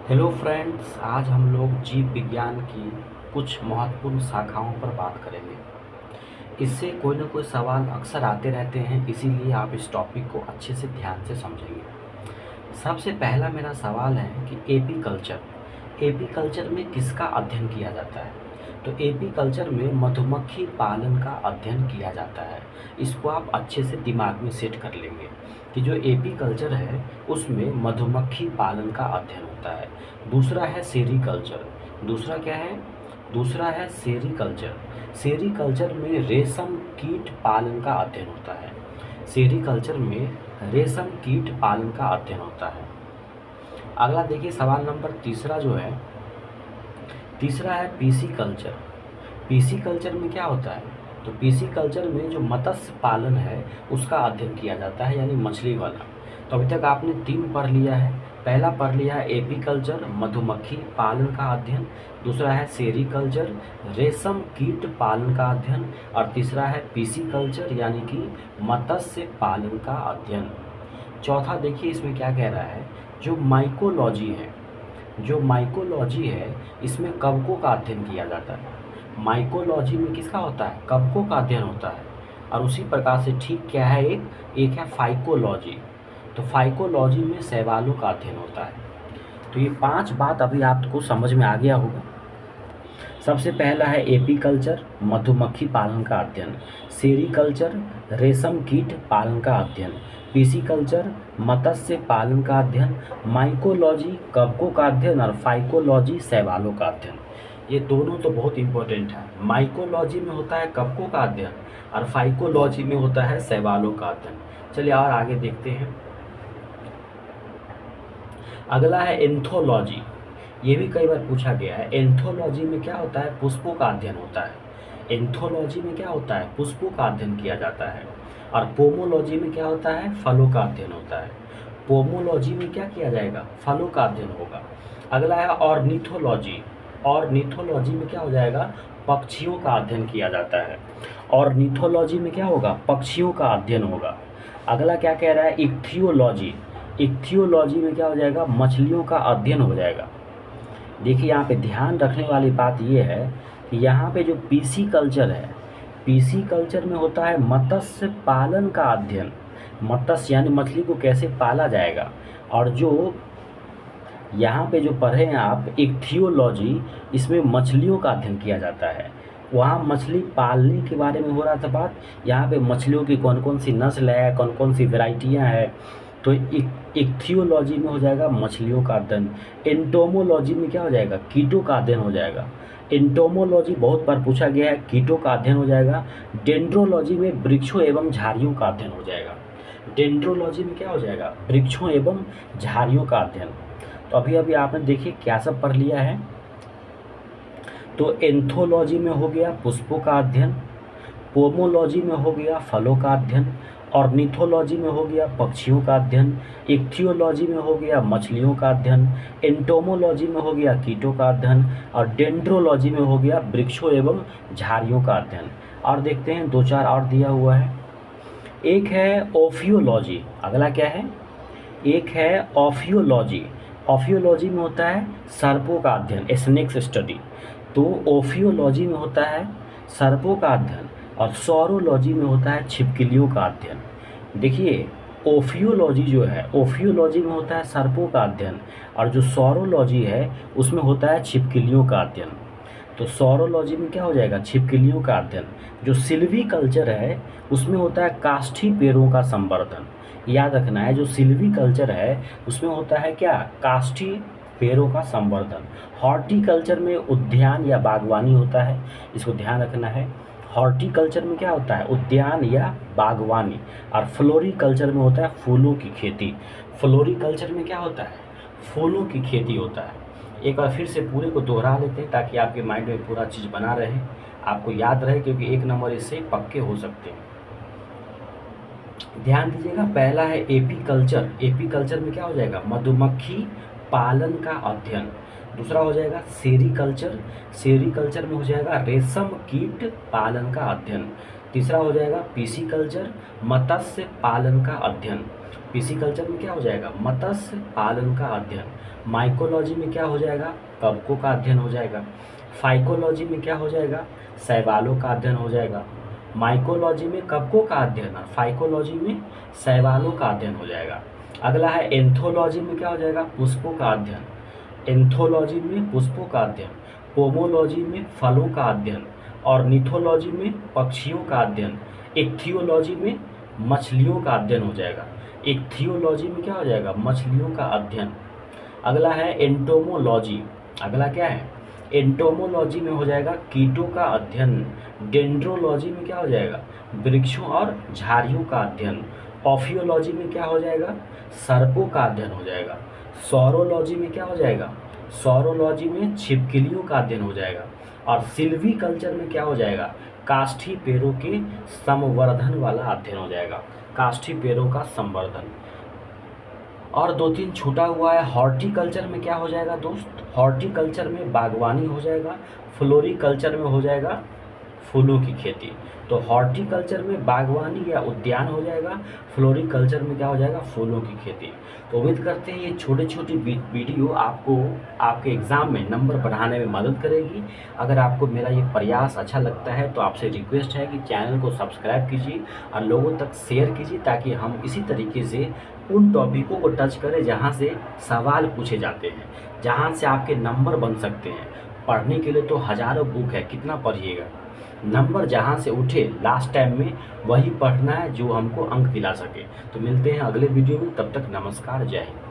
Hello friends, आज हम लोग जीव विज्ञान की कुछ महत्वपूर्ण शाखाओं पर बात करेंगे। इससे कोई ना कोई सवाल अक्सर आते रहते हैं, इसीलिए आप इस टॉपिक को अच्छे से ध्यान से समझेंगे। सबसे पहला मेरा सवाल है कि एपी कल्चर में किसका अध्ययन किया जाता है? तो एपी कल्चर में मधुमक्खी पालन का अध्ययन किया जाता है। इसको आप अच्छे से दिमाग में सेट कर लेंगे कि जो एपी कल्चर है उसमें मधुमक्खी पालन का अध्ययन होता है। दूसरा है सेरीकल्चर। दूसरा क्या है? दूसरा है सेरीकल्चर। सेरीकल्चर में रेशम कीट पालन का अध्ययन होता है। सेरीकल्चर में रेशम कीट पालन का अध्ययन होता है। अगला देखिए, सवाल नंबर तीसरा जो है, तीसरा है पीसी कल्चर। पीसी कल्चर में क्या होता है? तो पीसी कल्चर में जो मत्स्य पालन है उसका अध्ययन किया जाता है, यानी मछली वाला। तो अभी तक आपने 3 पढ़ लिया है। पहला पढ़ लिया है एपी कल्चर, मधुमक्खी पालन का अध्ययन। दूसरा है सेरीकल्चर, रेशम कीट पालन का अध्ययन। और तीसरा है पीसी कल्चर, यानी कि मत्स्य पालन का अध्ययन। चौथा देखिए, इसमें क्या कह रहा है, जो माइकोलॉजी है, जो माइकोलॉजी है इसमें कवकों का अध्ययन किया जाता है। माइकोलॉजी में किसका होता है? कवकों का अध्ययन होता है। और उसी प्रकार से ठीक क्या है, एक है फाइकोलॉजी। तो फाइकोलॉजी में शैवालों का अध्ययन होता है। तो ये 5 बात अभी आपको समझ में आ गया होगा। सबसे पहला है एपीकल्चर, मधुमक्खी पालन का अध्ययन। सेरीकल्चर, रेशम कीट पालन का अध्ययन। पिसिकल्चर, मत्स्य पालन का अध्ययन। माइकोलॉजी, कवकों का अध्ययन। और फाइकोलॉजी, शैवालों का अध्ययन। ये दोनों तो बहुत इंपॉर्टेंट है। माइकोलॉजी में होता है कवकों का अध्ययन और फाइकोलॉजी में होता है शैवालों का अध्ययन। चलिए और आगे देखते हैं। अगला है एंथोलॉजी। ये भी कई बार पूछा गया है। एंथोलॉजी में क्या होता है? पुष्पों का अध्ययन होता है। एंथोलॉजी में क्या होता है? पुष्पों का अध्ययन किया जाता है। और पोमोलॉजी में क्या होता है? फलों का अध्ययन होता है। पोमोलॉजी में क्या किया जाएगा? फलों का अध्ययन होगा। अगला है ऑर्निथोलॉजी। ऑर्निथोलॉजी में क्या हो जाएगा? पक्षियों का अध्ययन किया जाता है। ऑर्निथोलॉजी में क्या होगा? पक्षियों का अध्ययन होगा। अगला क्या कह रहा है? इक्थियोलॉजी। इक्थियोलॉजी में क्या हो जाएगा? मछलियों का अध्ययन हो जाएगा। देखिए, यहाँ पे ध्यान रखने वाली बात ये है कि यहाँ पे जो पीसी कल्चर है, पीसी कल्चर में होता है मत्स्य पालन का अध्ययन। मत्स्य यानी मछली को कैसे पाला जाएगा। और जो यहाँ पे जो पढ़े हैं आप इक्थियोलॉजी, इसमें मछलियों का अध्ययन किया जाता है। वहाँ मछली पालने के बारे में हो रहा था बात। यहाँ पे मछलियों की कौन कौन सी नस्ल है, कौन कौन सी वेराइटियाँ हैं, तो इक्थियोलॉजी में हो जाएगा मछलियों का अध्ययन। एंटोमोलॉजी में क्या हो जाएगा? कीटों का अध्ययन हो जाएगा। एंटोमोलॉजी बहुत बार पूछा गया है, कीटों का अध्ययन हो जाएगा। डेंड्रोलॉजी में वृक्षों एवं झाड़ियों का अध्ययन हो जाएगा। डेंड्रोलॉजी में क्या हो जाएगा? वृक्षों एवं झाड़ियों का अध्ययन। तो अभी अभी आपने देखिए क्या सब पढ़ लिया है। तो एंथोलॉजी में हो गया पुष्पों का अध्ययन, पोमोलॉजी में हो गया फलों का अध्ययन, ऑर्निथोलॉजी में हो गया पक्षियों का अध्ययन, इक्थियोलॉजी में हो गया मछलियों का अध्ययन, एंटोमोलॉजी में हो गया कीटों का अध्ययन, और डेंड्रोलॉजी में हो गया वृक्षों एवं झाड़ियों का अध्ययन। और देखते हैं 2-4 और दिया हुआ है। एक है ओफियोलॉजी। अगला क्या है? एक है ऑफियोलॉजी। ऑफियोलॉजी में होता है सर्पों का अध्ययन, स्नेक्स स्टडी। तो ओफियोलॉजी में होता है सर्पों का अध्ययन और सौरोलॉजी में होता है छिपकलियों का अध्ययन। देखिए, ओफियोलॉजी जो है, ओफियोलॉजी में होता है सर्पों का अध्ययन और जो सौरोलॉजी है उसमें होता है छिपकलियों का अध्ययन। तो सौरोलॉजी में क्या हो जाएगा? छिपकलियों का अध्ययन। जो सिल्वी कल्चर है उसमें होता है काष्ठी पेड़ों का संवर्धन। याद रखना है, जो सिल्वी कल्चर है उसमें होता है क्या? काष्ठी पेड़ों का संवर्धन। हॉर्टिकल्चर में उद्यान या बागवानी होता है, इसको ध्यान रखना है। हॉर्टिकल्चर में क्या होता है? उद्यान या बागवानी। और फ्लोरिकल्चर में होता है फूलों की खेती। फ्लोरिकल्चर में क्या होता है? फूलों की खेती होता है। एक बार फिर से पूरे को दोहरा लेते हैं ताकि आपके माइंड में पूरा चीज़ बना रहे, आपको याद रहे, क्योंकि 1 नंबर इससे पक्के हो सकते हैं। ध्यान दीजिएगा, पहला है एपीकल्चर। एपीकल्चर में क्या हो जाएगा? मधुमक्खी पालन का अध्ययन। दूसरा हो जाएगा सेरीकल्चर। सेरीकल्चर में हो जाएगा रेशम कीट पालन का अध्ययन। तीसरा हो जाएगा पिसिकल्चर, मत्स्य पालन का अध्ययन। पिसिकल्चर में क्या हो जाएगा, मत्स्य पालन का अध्ययन। माइकोलॉजी में क्या हो जाएगा, कवकों का अध्ययन हो जाएगा। फाइकोलॉजी में क्या हो जाएगा, शैवालों का अध्ययन हो जाएगा। माइकोलॉजी में कवकों का अध्ययन और फाइकोलॉजी में शैवालों का अध्ययन हो जाएगा। अगला है एंथोलॉजी में क्या हो जाएगा, पुष्पों का अध्ययन। एंथोलॉजी में पुष्पों का अध्ययन, पोमोलॉजी में फलों का अध्ययन और निथोलॉजी में पक्षियों का अध्ययन। इक्थियोलॉजी में मछलियों का अध्ययन हो जाएगा। इक्थियोलॉजी में क्या हो जाएगा, मछलियों का अध्ययन। अगला है एंटोमोलॉजी। अगला क्या है, एंटोमोलॉजी में हो जाएगा कीटों का अध्ययन। डेंड्रोलॉजी में क्या हो जाएगा, वृक्षों और झाड़ियों का अध्ययन। ऑफियोलॉजी में क्या हो जाएगा, सर्पों का अध्ययन हो जाएगा। सौरोलॉजी में क्या हो जाएगा, सौरोलॉजी में छिपकलियों का अध्ययन हो जाएगा। और सिल्वी कल्चर में क्या हो जाएगा, काष्ठी पेड़ों के संवर्धन वाला अध्ययन हो जाएगा। काष्ठी पेड़ों का संवर्धन। और 2-3 छूटा हुआ है। हॉर्टिकल्चर में क्या हो जाएगा दोस्त, हॉर्टिकल्चर में बागवानी हो जाएगा। फ्लोरिकल्चर में हो जाएगा फूलों की खेती। तो हॉर्टिकल्चर में बागवानी या उद्यान हो जाएगा, फ्लोरिकल्चर में क्या हो जाएगा, फूलों की खेती। तो उम्मीद करते हैं ये छोटे छोटे वीडियो आपको आपके एग्ज़ाम में नंबर बढ़ाने में मदद करेगी। अगर आपको मेरा ये प्रयास अच्छा लगता है तो आपसे रिक्वेस्ट है कि चैनल को सब्सक्राइब कीजिए और लोगों तक शेयर कीजिए, ताकि हम इसी तरीके से उन टॉपिकों को टच करें जहाँ से सवाल पूछे जाते हैं, जहाँ से आपके नंबर बन सकते हैं। पढ़ने के लिए तो हज़ारों बुक है, कितना पढ़िएगा। नंबर जहाँ से उठे लास्ट टाइम में वही पढ़ना है जो हमको अंक दिला सके। तो मिलते हैं अगले वीडियो में, तब तक नमस्कार, जय हिंद।